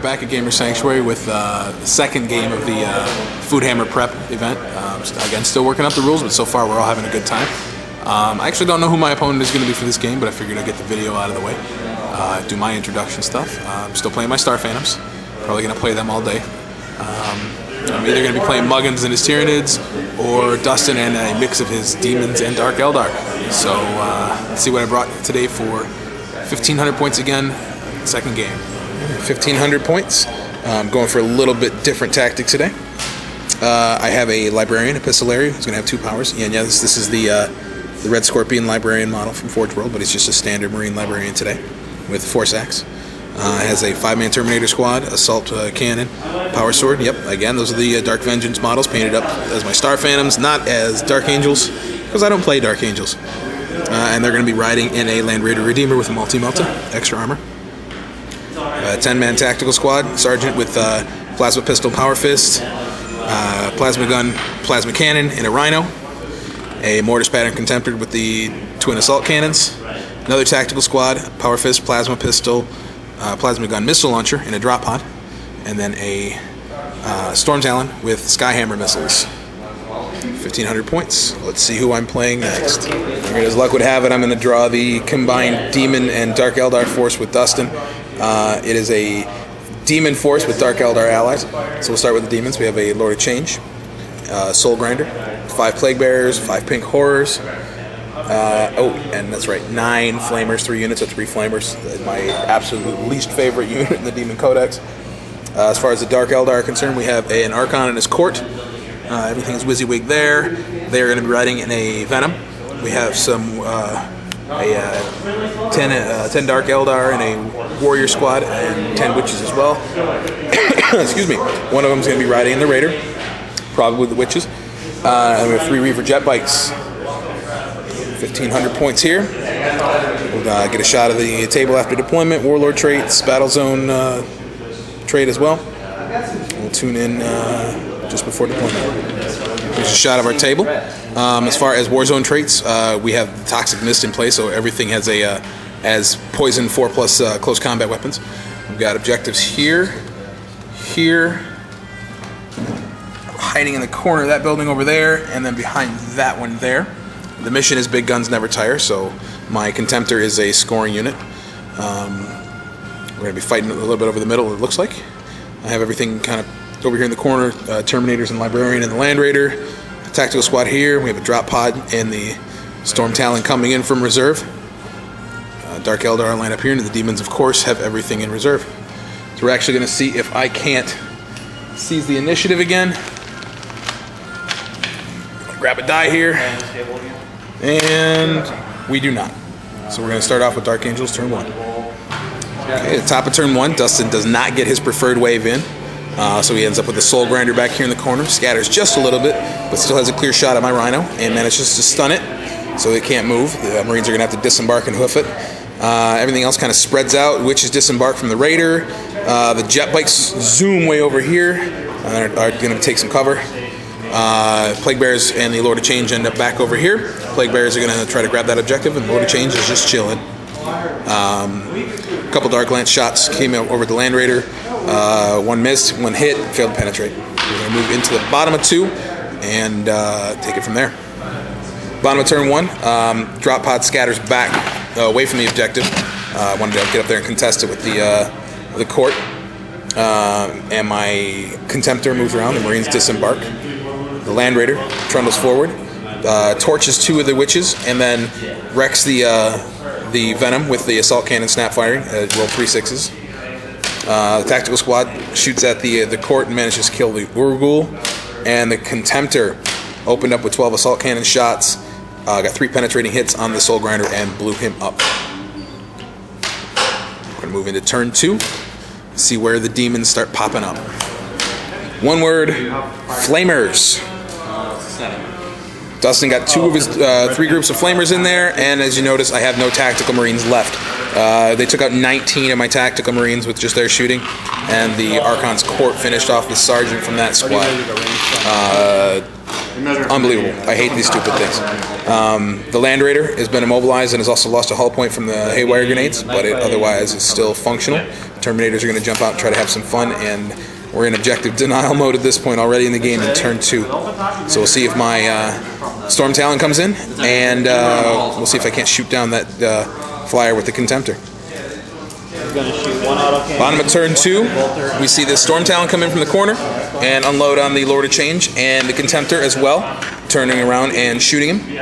back at Gamer Sanctuary with the second game of the Food Hammer Prep event. Again, still working out the rules, but so far we're all having a good time. I actually don't know who my opponent is going to be for this game, but I figured I'd get the video out of the way, do my introduction stuff. I'm still playing my Star Phantoms, probably going to play them all day. I'm either going to be playing Muggins and his Tyranids, or Dustin and a mix of his Demons and Dark Eldar. So let's see what I brought today for 1,500 points again, second game. 1,500 points. I'm going for a little bit different tactic today. I have a Librarian, Epistolary, who's going to have 2 powers. Yeah, this is the Red Scorpion Librarian model from Forge World, but it's just a standard Marine Librarian today with Force Axe. It has a 5-man Terminator squad, Assault Cannon, Power Sword. Yep, again, those are the Dark Vengeance models painted up as my Star Phantoms, not as Dark Angels, because I don't play Dark Angels. And they're going to be riding in a Land Raider Redeemer with a multi-melta, extra armor. 10-man Tactical Squad, Sergeant with Plasma Pistol, Power Fist, Plasma Gun, Plasma Cannon, and a Rhino. A Mortis Pattern Contemptor with the Twin Assault Cannons. Another Tactical Squad, Power Fist, Plasma Pistol, Plasma Gun Missile Launcher in a drop pod, and then a Storm Talon with Skyhammer missiles. 1,500 points. Let's see who I'm playing next. As luck would have it, I'm going to draw the combined Demon and Dark Eldar force with Dustin. It is a Demon force with Dark Eldar allies. So we'll start with the Demons. We have a Lord of Change, Soul Grinder, 5 Plague Bearers, 5 Pink Horrors. And that's right, 9 Flamers, 3 units of 3 Flamers. My absolute least favorite unit in the Demon Codex. As far as the Dark Eldar are concerned, we have an Archon and his court. Everything is WYSIWYG there. They are going to be riding in a Venom. We have some 10 Dark Eldar and a Warrior squad and 10 Witches as well. Excuse me. One of them is going to be riding in the Raider, probably with the Witches. And we have 3 Reaver jet bikes. 1,500 points here. We'll get a shot of the table after deployment, Warlord traits, Battle Zone trait as well. We'll tune in just before deployment. Here's a shot of our table. As far as Warzone traits, we have the Toxic Mist in place, so everything has a as Poison 4+ close combat weapons. We've got objectives here, hiding in the corner of that building over there, and then behind that one there. The mission is Big Guns Never Tire, so my Contemptor is a scoring unit. We're going to be fighting a little bit over the middle, it looks like. I have everything kind of over here in the corner, Terminators and Librarian and the Land Raider. Tactical Squad here, we have a drop pod and the Storm Talon coming in from reserve. Dark Eldar line up here, and the Demons, of course, have everything in reserve. So we're actually going to see if I can't seize the initiative again. Grab a die here. And we do not. So we're going to start off with Dark Angels turn 1. Okay, at the top of turn 1, Dustin does not get his preferred wave in. So he ends up with a Soul Grinder back here in the corner. Scatters just a little bit, but still has a clear shot at my Rhino and manages to stun it so they can't move. The Marines are going to have to disembark and hoof it. Everything else kind of spreads out. Witches disembark from the Raider. The jet bikes zoom way over here and are going to take some cover. Plague Bears and the Lord of Change end up back over here. Plague Bears are going to try to grab that objective, and Lord of Change is just chilling. A couple Dark Lance shots came out over the Land Raider. 1 missed, 1 hit, failed to penetrate. We're going to move into the bottom of 2 and take it from there. Bottom of turn 1, drop pod scatters back away from the objective. I wanted to get up there and contest it with the court. And my Contemptor moves around, the Marines disembark. The Land Raider trundles forward, torches 2 of the Witches, and then wrecks the Venom with the Assault Cannon snap firing. Roll 3 6s. The Tactical Squad shoots at the court and manages to kill the Urgul. And the Contemptor opened up with 12 Assault Cannon shots, got 3 penetrating hits on the Soul Grinder and blew him up. We're going to move into turn 2, see where the Demons start popping up. One word, Flamers. Dustin got 2 of his 3 groups of Flamers in there, and as you notice, I have no Tactical Marines left. They took out 19 of my Tactical Marines with just their shooting, and the Archon's Court finished off the Sergeant from that squad. Unbelievable. I hate these stupid things. The Land Raider has been immobilized and has also lost a hull point from the Haywire grenades, but it otherwise is still functional. Terminators are going to jump out and try to have some fun, and we're in objective denial mode at this point already in the game in turn 2. So we'll see if my Storm Talon comes in, and we'll see if I can't shoot down that flyer with the Contemptor. Bottom of turn 2, we see the Storm Talon come in from the corner and unload on the Lord of Change and the Contemptor as well, turning around and shooting him.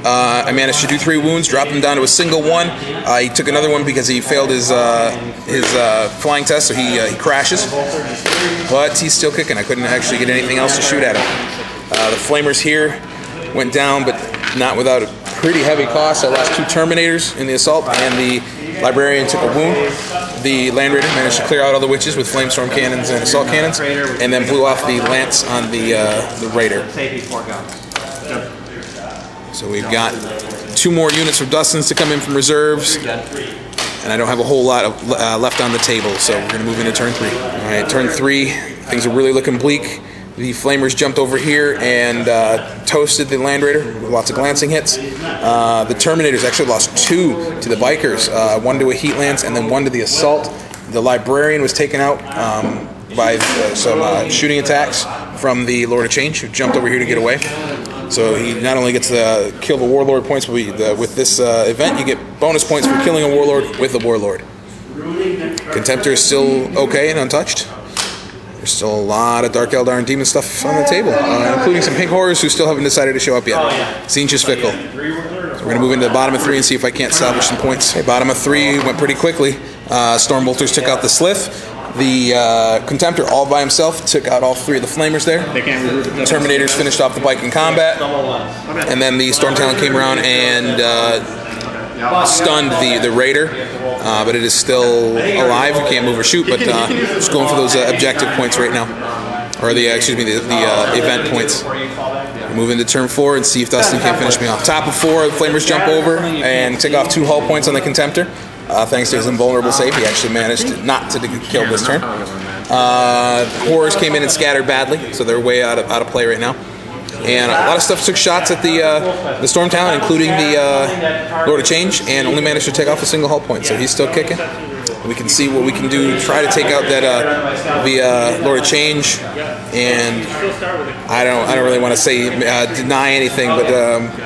I managed to do 3 wounds, drop him down to a single 1. He took another one because he failed his flying test, so he crashes. But he's still kicking. I couldn't actually get anything else to shoot at him. The Flamers here went down, but not without a pretty heavy cost. I lost 2 Terminators in the assault, and the Librarian took a wound. The Land Raider managed to clear out all the witches with Flamestorm cannons and assault cannons, and then blew off the lance on the Raider. So we've got 2 more units of Dustins to come in from reserves, and I don't have a whole lot of, left on the table, so we're going to move into turn 3. All right, turn 3, things are really looking bleak. The Flamers jumped over here and toasted the Land Raider with lots of glancing hits. The Terminators actually lost 2 to the Bikers, 1 to a Heat Lance and then 1 to the Assault. The Librarian was taken out by some shooting attacks from the Lord of Change, who jumped over here to get away. So he not only gets the kill the Warlord points, but with this event you get bonus points for killing a Warlord with the Warlord. Contemptor is still okay and untouched. There's still a lot of Dark Eldar and Demon stuff on the table, including some Pink Horrors who still haven't decided to show up yet. Tzeentch is fickle. So we're going to move into the bottom of 3 and see if I can't salvage some points. Okay, bottom of 3 went pretty quickly. Stormbolters took out the Slith. The Contemptor all by himself took out all 3 of the Flamers there. Terminators finished off the Bike in combat. And then the Storm Talon came around and stunned the Raider. But it is still alive. You can't move or shoot, but just going for those objective points right now, or the event points. Move into turn 4 and see if Dustin can finish me off. Top of 4, the Flamers jump over and take off 2 hull points on the Contemptor. Thanks to his invulnerable save, he actually managed not to kill this turn. Horrors came in and scattered badly, so they're way out of play right now. And a lot of stuff took shots at the Storm Talon, including the Lord of Change, and only managed to take off a single hull point. So he's still kicking. We can see what we can do to try to take out that the Lord of Change. And I don't really want to say deny anything, but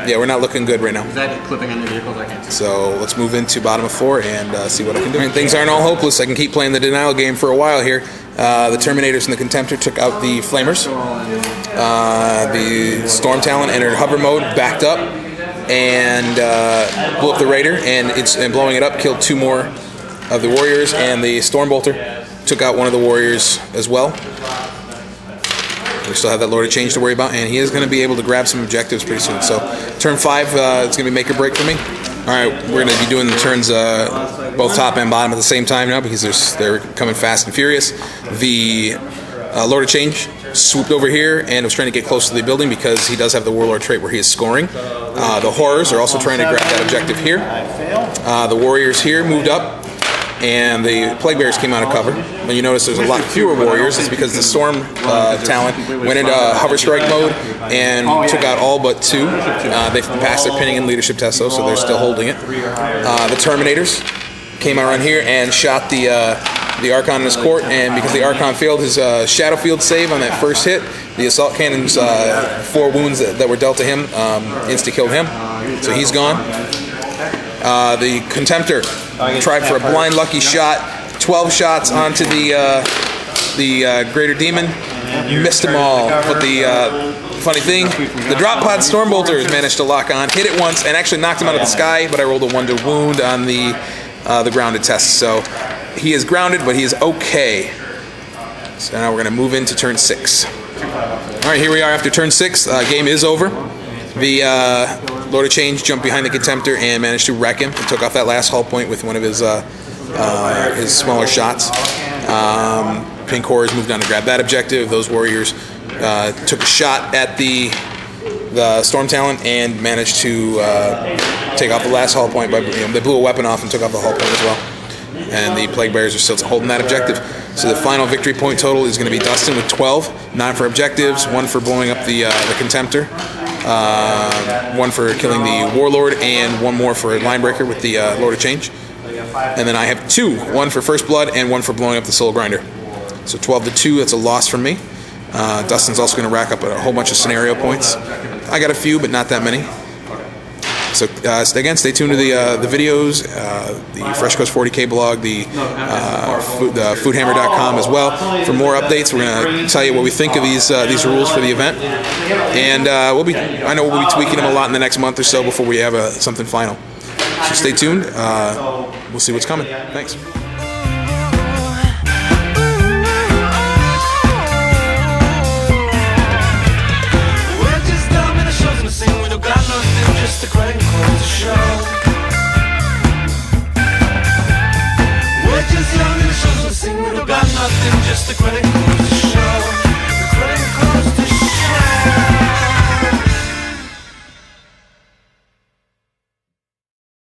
yeah, we're not looking good right now. Is that clipping on your vehicles? I can't see. So let's move into bottom of 4 and see what I can do. And things aren't all hopeless. I can keep playing the denial game for a while here. The Terminators and the Contemptor took out the Flamers. The Storm Talon entered hover mode, backed up, and blew up the Raider. And blowing it up killed 2 more of the Warriors, and the Stormbolter took out 1 of the Warriors as well. We still have that Lord of Change to worry about, and he is going to be able to grab some objectives pretty soon. So turn 5, it's going to be make or break for me. All right, we're going to be doing the turns both top and bottom at the same time now because they're coming fast and furious. The Lord of Change swooped over here and was trying to get close to the building because he does have the Warlord trait where he is scoring. The Horrors are also trying to grab that objective here. The Warriors here moved up, and the Plague Bears came out of cover. When you notice there's a lot fewer Warriors, it's because the Storm Talon went into hover strike mode and took out all but 2. They passed their pinning and leadership test though, so they're still holding it. The Terminators came around here and shot the Archon in his court, and because the Archon failed his Shadow Field save on that first hit, the Assault Cannon's 4 wounds that were dealt to him insta-killed him, so he's gone. The Contemptor tried for a blind lucky shot, 12 shots onto the Greater Demon, missed them all. But the funny thing, the drop pod Stormbolters managed to lock on, hit it once, and actually knocked him out of the sky, but I rolled a 1 to wound on the grounded test. So he is grounded, but he is okay. So now we're going to move into turn 6. All right, here we are after turn 6. Game is over. The Lord of Change jumped behind the Contemptor and managed to wreck him. He took off that last hull point with one of his smaller shots. Pink Horrors moved on to grab that objective. Those Warriors took a shot at the Storm Talon and managed to take off the last hull point. They blew a weapon off and took off the hull point as well. and the Plague Bearers are still holding that objective. So the final victory point total is going to be Dustin with 12, 9 for objectives, 1 for blowing up the Contemptor, 1 for killing the Warlord, and 1 more for Linebreaker with the Lord of Change. And then I have 2, 1 for First Blood and 1 for blowing up the Soul Grinder. So 12 to 2, that's a loss from me. Dustin's also going to rack up a whole bunch of scenario points. I got a few, but not that many. So again, stay tuned to the videos, the Fresh Coast 40K blog, the foodhammer.com as well for more updates. We're going to tell you what we think of these rules for the event, and I know we'll be tweaking them a lot in the next month or so before we have something final. So stay tuned. We'll see what's coming. Thanks. Just a great cause to show. We're just young and the shows we sing. We don't got nothing, just a great cause.